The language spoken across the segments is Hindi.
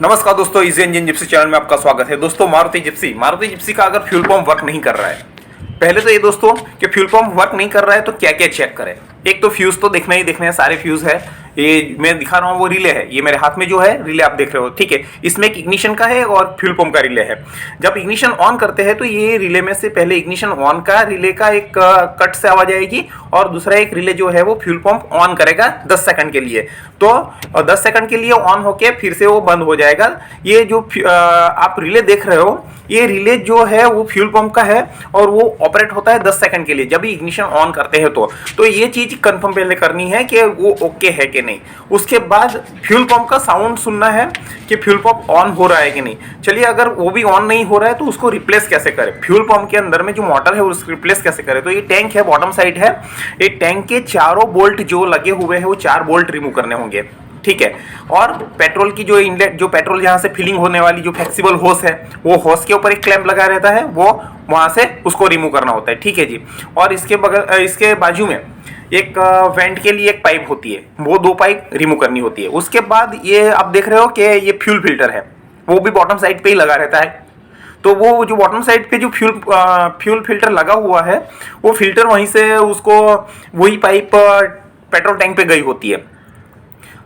नमस्कार दोस्तों, इजी इंजन जिप्सी चैनल में आपका स्वागत है। दोस्तों मारुति जिप्सी का अगर फ्यूल पंप वर्क नहीं कर रहा है, पहले तो ये दोस्तों कि फ्यूल पंप वर्क नहीं कर रहा है तो क्या क्या चेक करें। एक तो फ्यूज तो देखना ही देखना है, सारे फ्यूज है। ये मैं दिखा रहा हूँ वो रिले है, ये मेरे हाथ में जो है रिले आप देख रहे हो, ठीक है। इसमें एक इग्निशन का है और फ्यूल पंप का रिले है। जब इग्निशन ऑन करते हैं तो ये रिले में से पहले इग्निशन ऑन का रिले का एक कट से आवाज आएगी और दूसरा एक रिले जो है वो फ्यूल पंप ऑन करेगा 10 सेकंड के लिए। तो 10 सेकंड के लिए ऑन होके फिर से वो बंद हो जाएगा। ये जो आप रिले देख रहे हो, ये रिले जो है वो फ्यूल पंप का है और वो ऑपरेट होता है 10 सेकंड के लिए जब भी इग्निशन ऑन करते हैं। तो ये चीज कंफर्म पहले करनी है कि वो ओके है कि नहीं। उसके बाद फ्यूल पंप का साउंड सुनना है कि फ्यूल पंप ऑन हो रहा है कि नहीं। चलिए, अगर वो भी ऑन नहीं हो रहा है तो उसको रिप्लेस कैसे करें। फ्यूल पंप के अंदर में जो मोटर है उसको रिप्लेस कैसे करें। तो ये टैंक है, बॉटम साइड है। ये टैंक के चारों बोल्ट जो लगे हुए हैं वो 4 बोल्ट रिमूव करने होंगे, ठीक है। और पेट्रोल की जो इनलेट, जो पेट्रोल जहां से फिलिंग होने वाली जो फ्लेक्सिबल होस है, वो होस के ऊपर एक क्लैंप लगा रहता है, वो वहां से उसको रिमूव करना होता है, ठीक है जी। और इसके बाजू में एक वेंट के लिए एक पाइप होती है, वो 2 पाइप रिमूव करनी होती है। उसके बाद ये आप देख रहे हो कि ये फ्यूल फिल्टर है, वो भी बॉटम साइड पे ही लगा रहता है। तो वो जो बॉटम साइड पे जो फ्यूल फिल्टर लगा हुआ है, वो फिल्टर वहीं से उसको वही पाइप पेट्रोल टैंक पे गई होती है।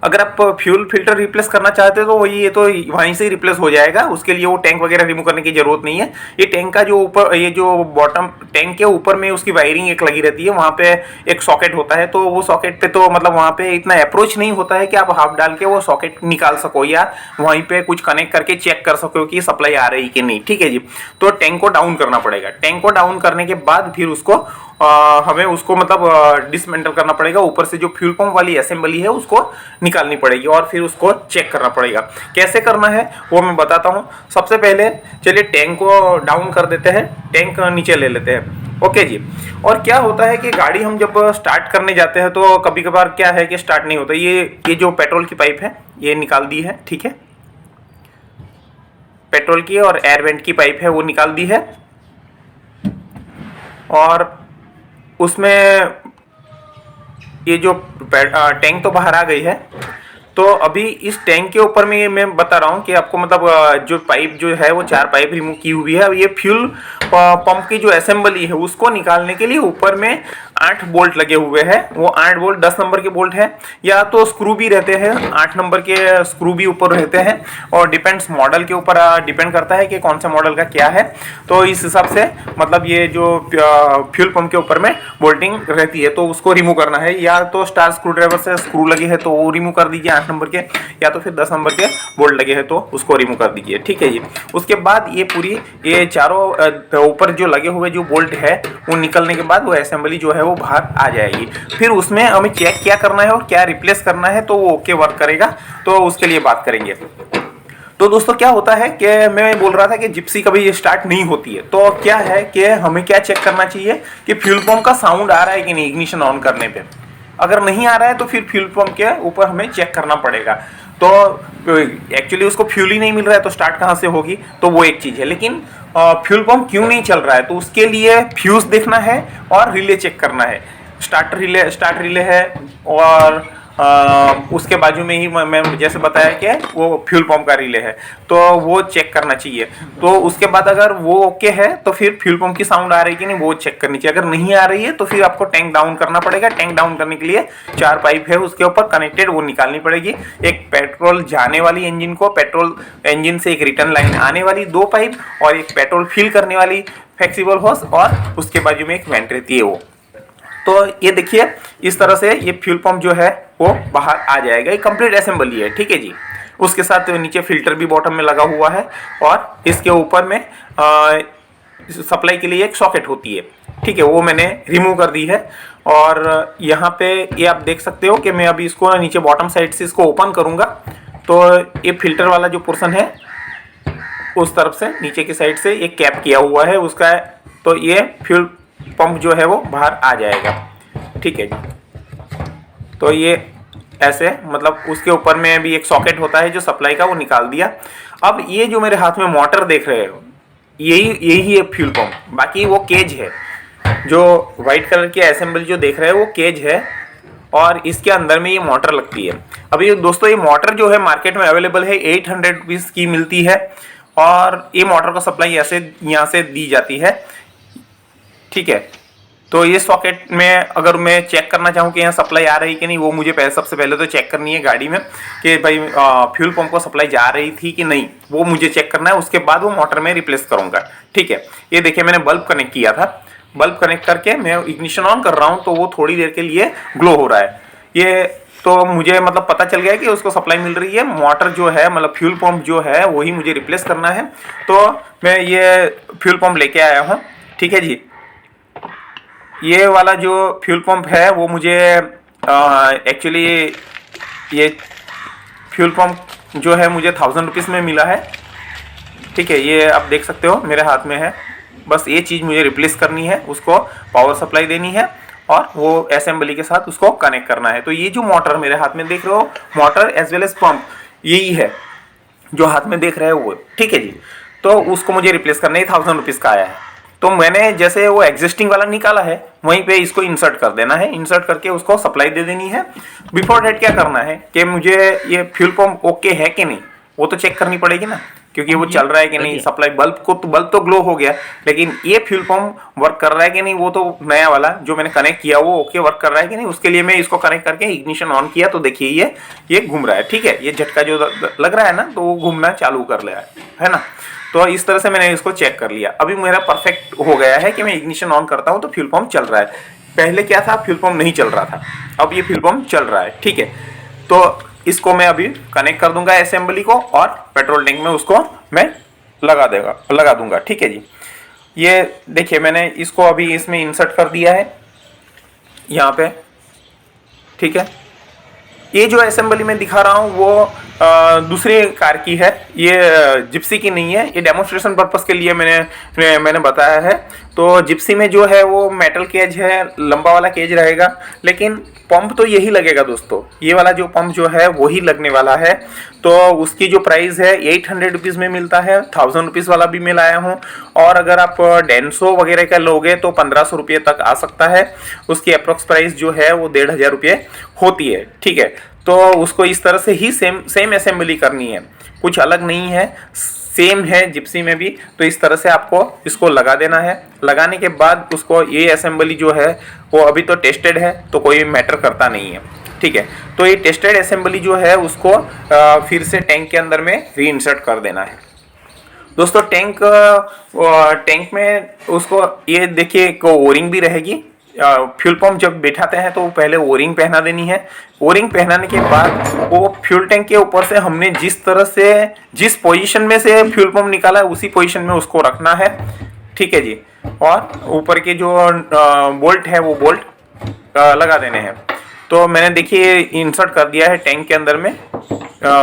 अगर आप फ्यूल फिल्टर रिप्लेस करना चाहते हो तो ये तो वहीं से ही रिप्लेस हो जाएगा। उसके लिए वो टैंक वगैरह रिमूव करने की जरूरत नहीं है। ये टैंक का जो ऊपर, ये जो बॉटम टैंक के ऊपर में उसकी वायरिंग एक लगी रहती है, वहाँ पे एक सॉकेट होता है। तो वो सॉकेट पे तो मतलब वहाँ पे इतना अप्रोच नहीं होता है कि आप हाथ डाल के वो सॉकेट निकाल सको या वहीं पे कुछ कनेक्ट करके चेक कर सको कि सप्लाई आ रही कि नहीं, ठीक है जी। तो टैंक को डाउन करना पड़ेगा। टैंक को डाउन करने के बाद फिर उसको हमें उसको मतलब डिसमेंटल करना पड़ेगा। ऊपर से जो फ्यूल पंप वाली असेंबली है उसको निकालनी पड़ेगी और फिर उसको चेक करना पड़ेगा। कैसे करना है वो मैं बताता हूँ। सबसे पहले चलिए टैंक को डाउन कर देते हैं, टैंक नीचे ले लेते हैं, ओके जी। और क्या होता है कि गाड़ी हम जब स्टार्ट करने जाते हैं तो कभी कभार क्या है कि स्टार्ट नहीं होता। ये जो पेट्रोल की पाइप है ये निकाल दी है, ठीक है। पेट्रोल की और एयर वेंट की पाइप है वो निकाल दी है और उसमें ये जो टैंक तो बाहर आ गई है। तो अभी इस टैंक के ऊपर में मैं बता रहा हूँ कि आपको मतलब जो पाइप जो है वो 4 पाइप रिमूव की हुई है। अब ये फ्यूल पंप की जो असेंबली है उसको निकालने के लिए ऊपर में 8 बोल्ट लगे हुए हैं। वो 8 बोल्ट 10 नंबर के बोल्ट है, या तो स्क्रू भी रहते हैं, 8 नंबर के स्क्रू भी ऊपर रहते हैं। और डिपेंड्स मॉडल के ऊपर डिपेंड करता है कि कौन सा मॉडल का क्या है। तो इस हिसाब से मतलब ये जो फ्यूल पंप के ऊपर में बोल्टिंग रहती है तो उसको रिमूव करना है। या तो स्टार स्क्रू ड्राइवर से स्क्रू लगे हैं तो वो रिमूव कर दीजिए 8 नंबर के, या तो फिर 10 नंबर के बोल्ट लगे हैं तो उसको रिमूव कर दीजिए, ठीक है जी। उसके बाद ये पूरी ये चारों ऊपर जो लगे हुए जो बोल्ट है वो निकलने के बाद वो असेंबली जो है वो बाहर आ जाएगी। फिर उसमें हमें चेक क्या करना है और क्या रिप्लेस करना है तो वो ओके वर्क करेगा, तो उसके लिए बात करेंगे। तो दोस्तों क्या होता है कि मैं बोल रहा था कि जिप्सी कभी स्टार्ट नहीं होती है। तो क्या है कि हमें क्या चेक करना चाहिए कि फ्यूल पंप का साउंड आ रहा है कि नहीं इग्निशन ऑन करने पे। अगर नहीं आ रहा है तो फिर फ्यूल पंप के ऊपर हमें चेक करना पड़ेगा। तो एक्चुअली उसको फ्यूल ही नहीं मिल रहा है तो स्टार्ट कहाँ से होगी, तो वो एक चीज़ है। लेकिन फ्यूल पंप क्यों नहीं चल रहा है तो उसके लिए फ्यूज देखना है और रिले चेक करना है। स्टार्ट रिले है और उसके बाजू में ही मैं जैसे बताया कि वो फ्यूल पंप का रिले है, तो वो चेक करना चाहिए। तो उसके बाद अगर वो ओके है तो फिर फ्यूल पंप की साउंड आ रही है कि नहीं वो चेक करनी चाहिए। अगर नहीं आ रही है तो फिर आपको टैंक डाउन करना पड़ेगा। टैंक डाउन करने के लिए 4 पाइप है उसके ऊपर कनेक्टेड, वो निकालनी पड़ेगी। एक पेट्रोल जाने वाली इंजन को, पेट्रोल इंजन से एक रिटर्न लाइन आने वाली 2 पाइप, और एक पेट्रोल फिल करने वाली फ्लेक्सिबल होस, और उसके बाजू में एक वेंट रहती है वो। तो ये देखिए इस तरह से ये फ्यूल पंप जो है वो बाहर आ जाएगा। ये कंप्लीट असेंबली है, ठीक है जी। उसके साथ नीचे फिल्टर भी बॉटम में लगा हुआ है और इसके ऊपर में सप्लाई के लिए एक सॉकेट होती है, ठीक है, वो मैंने रिमूव कर दी है। और यहाँ पे ये आप देख सकते हो कि मैं अभी इसको नीचे बॉटम साइड से इसको ओपन करूँगा तो ये फिल्टर वाला जो पोर्शन है उस तरफ से नीचे की साइड से एक कैप किया हुआ है उसका, तो ये फ्यूल पंप जो है वो बाहर आ जाएगा, ठीक है जी। तो ये ऐसे मतलब उसके ऊपर में भी एक सॉकेट होता है जो सप्लाई का, वो निकाल दिया। अब ये जो मेरे हाथ में मोटर देख रहे हो यही है फ्यूल पंप, बाकी वो केज है। जो व्हाइट कलर की असेंबली जो देख रहे हैं वो केज है और इसके अंदर में ये मोटर लगती है। अभी दोस्तों ये मोटर जो है मार्केट में अवेलेबल है, 800 रुपीज़ की मिलती है और ये मोटर का सप्लाई ऐसे यहाँ से दी जाती है, ठीक है। तो ये सॉकेट में अगर मैं चेक करना चाहूँ कि यहाँ सप्लाई आ रही कि नहीं, वो मुझे सबसे पहले तो चेक करनी है गाड़ी में कि भाई फ्यूल पंप को सप्लाई जा रही थी कि नहीं, वो मुझे चेक करना है। उसके बाद वो मोटर में रिप्लेस करूँगा, ठीक है। ये देखिए मैंने बल्ब कनेक्ट किया था, बल्ब कनेक्ट करके मैं इग्निशन ऑन कर रहा हूँ तो वो थोड़ी देर के लिए ग्लो हो रहा है। ये तो मुझे मतलब पता चल गया कि उसको सप्लाई मिल रही है। मोटर जो है मतलब फ्यूल पंप जो है वही मुझे रिप्लेस करना है, तो मैं ये फ्यूल पंप लेके आया हूँ, ठीक है जी। ये वाला जो फ्यूल पंप है वो मुझे एक्चुअली ये फ्यूल पंप जो है मुझे 1000 रुपीज़ में मिला है, ठीक है। ये आप देख सकते हो मेरे हाथ में है। बस ये चीज़ मुझे रिप्लेस करनी है, उसको पावर सप्लाई देनी है और वो असेंबली के साथ उसको कनेक्ट करना है। तो ये जो मोटर मेरे हाथ में देख रहे हो, motor as well as pump यही है जो हाथ में देख रहे हो वो, ठीक है जी। तो उसको मुझे रिप्लेस करना है, 1000 रुपीज़ का आया है। तो मैंने जैसे वो एग्जिस्टिंग वाला निकाला है वहीं पे इसको इंसर्ट कर देना है, इंसर्ट करके उसको सप्लाई दे देनी है। बिफोर डेट क्या करना है कि मुझे ये फ्यूल पंप ओके है कि नहीं वो तो चेक करनी पड़ेगी ना, क्योंकि वो चल रहा है कि नहीं, सप्लाई बल्ब तो ग्लो हो गया, लेकिन ये फ्यूल पंप वर्क कर रहा है कि नहीं, वो तो नया वाला जो मैंने कनेक्ट किया वो ओके वर्क कर रहा है कि नहीं, उसके लिए मैं इसको कनेक्ट करके इग्निशन ऑन किया तो देखिए ये घूम रहा है, ठीक है। ये झटका जो लग रहा है ना तो वो घूमना चालू कर लिया है ना। तो इस तरह से मैंने इसको चेक कर लिया। अभी मेरा परफेक्ट हो गया है कि मैं इग्निशन ऑन करता हूँ तो फ्यूल पंप चल रहा है। पहले क्या था, फ्यूल पंप नहीं चल रहा था, अब ये फ्यूल पंप चल रहा है, ठीक है। तो इसको मैं अभी कनेक्ट कर दूंगा असेंबली को और पेट्रोल टैंक में उसको मैं लगा दूंगा, ठीक है जी। ये देखिए मैंने इसको अभी इसमें इंसर्ट कर दिया है यहाँ पे, ठीक है। ये जो असेंबली में दिखा रहा हूँ वो दूसरी कार की है, ये जिप्सी की नहीं है। ये डेमोन्स्ट्रेशन पर्पस के लिए मैंने बताया है। तो जिप्सी में जो है वो मेटल केज है, लंबा वाला केज रहेगा, लेकिन पंप तो यही लगेगा दोस्तों। ये वाला जो पंप जो है वही लगने वाला है। तो उसकी जो प्राइस है 800 रुपीज़ में मिलता है, 1000 रुपीज़ वाला भी मैं लाया हूँ। और अगर आप डेंसो वगैरह का लोगे तो 1500 रुपये तक आ सकता है। उसकी अप्रोक्स प्राइस जो है वो 1500 रुपये होती है, ठीक है। तो उसको इस तरह से ही सेम असेंबली करनी है, कुछ अलग नहीं है, सेम है जिप्सी में भी। तो इस तरह से आपको इसको लगा देना है। लगाने के बाद उसको ये असेंबली जो है वो अभी तो टेस्टेड है तो कोई मैटर करता नहीं है, ठीक है। तो ये टेस्टेड असेंबली जो है उसको फिर से टैंक के अंदर में रीइंसर्ट कर देना है दोस्तों। टैंक में उसको ये देखिए एक ओरिंग भी रहेगी। फ्यूल पंप जब बैठाते हैं तो पहले ओरिंग पहना देनी है। ओरिंग पहनाने के बाद वो फ्यूल टैंक के ऊपर से हमने जिस पोजीशन में से फ्यूल पंप निकाला है उसी पोजीशन में उसको रखना है, ठीक है जी। और ऊपर के जो बोल्ट है वो बोल्ट लगा देने हैं। तो मैंने देखिए इंसर्ट कर दिया है टैंक के अंदर में।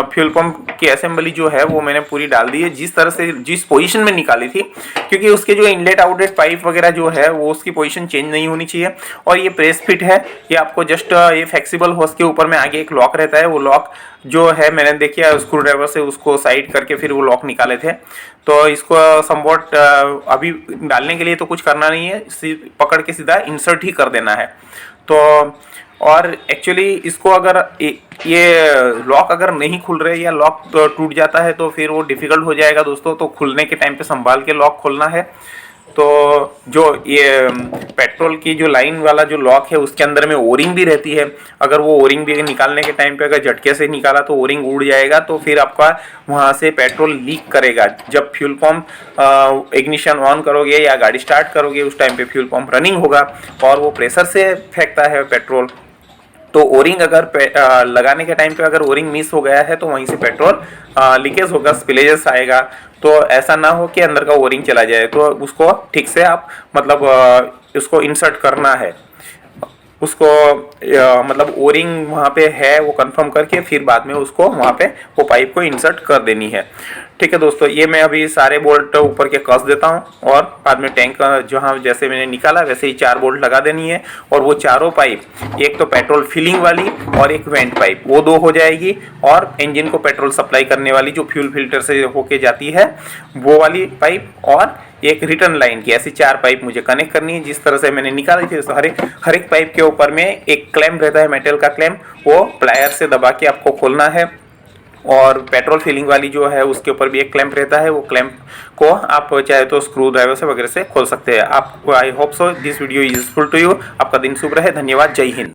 फ्यूल पंप की असेंबली जो है वो मैंने पूरी डाल दी है जिस तरह से जिस पोजीशन में निकाली थी, क्योंकि उसके जो इनलेट आउटलेट पाइप वगैरह जो है वो उसकी पोजीशन चेंज नहीं होनी चाहिए। और ये प्रेस फिट है, ये आपको जस्ट ये फ्लेक्सिबल होस के ऊपर में आगे एक लॉक रहता है, वो लॉक जो है मैंने देखिए स्क्रू ड्राइवर से उसको साइड करके फिर वो लॉक निकाले थे। तो इसको समवॉट अभी डालने के लिए तो कुछ करना नहीं है, पकड़ के सीधा इंसर्ट ही कर देना है। तो और एक्चुअली इसको अगर ये लॉक अगर नहीं खुल रहे या लॉक टूट जाता है तो फिर वो डिफ़िकल्ट हो जाएगा दोस्तों। तो खुलने के टाइम पे संभाल के लॉक खोलना है। तो जो ये पेट्रोल की जो लाइन वाला जो लॉक है उसके अंदर में ओरिंग भी रहती है, अगर वो ओरिंग भी निकालने के टाइम पे अगर झटके से निकाला तो ओरिंग उड़ जाएगा, तो फिर आपका वहाँ से पेट्रोल लीक करेगा। जब फ्यूल पंप इग्निशन ऑन करोगे या गाड़ी स्टार्ट करोगे उस टाइम पे फ्यूल पंप रनिंग होगा और वो प्रेशर से फेंकता है पेट्रोल। तो ओरिंग अगर लगाने के टाइम पे अगर ओरिंग मिस हो गया है तो वहीं से पेट्रोल लीकेज होगा, स्पिलेजेस आएगा। तो ऐसा ना हो कि अंदर का ओरिंग चला जाए। तो उसको ठीक से आप मतलब उसको इंसर्ट करना है, उसको मतलब ओरिंग वहाँ पे है वो कंफर्म करके फिर बाद में उसको वहाँ पे वो पाइप को इंसर्ट कर देनी है, ठीक है दोस्तों। ये मैं अभी सारे बोल्ट ऊपर के कस देता हूँ और बाद में टैंक जहाँ जैसे मैंने निकाला वैसे ही 4 बोल्ट लगा देनी है। और वो चारों पाइप, एक तो पेट्रोल फिलिंग वाली और एक वेंट पाइप, वो 2 हो जाएगी। और इंजन को पेट्रोल सप्लाई करने वाली जो फ्यूल फिल्टर से होके जाती है वो वाली पाइप, और एक रिटर्न लाइन की ऐसी 4 पाइप मुझे कनेक्ट करनी है। जिस तरह से मैंने निकाली थी, तो हर एक पाइप के ऊपर में एक क्लैंप रहता है, मेटल का क्लैंप, वो प्लायर से दबा के आपको खोलना है। और पेट्रोल फिलिंग वाली जो है उसके ऊपर भी एक क्लैंप रहता है, वो क्लैंप को आप चाहे तो स्क्रू ड्राइवर से वगैरह से खोल सकते हैं आप। I hope so this video useful to you. आपका दिन शुभ रहे। धन्यवाद। जय हिंद।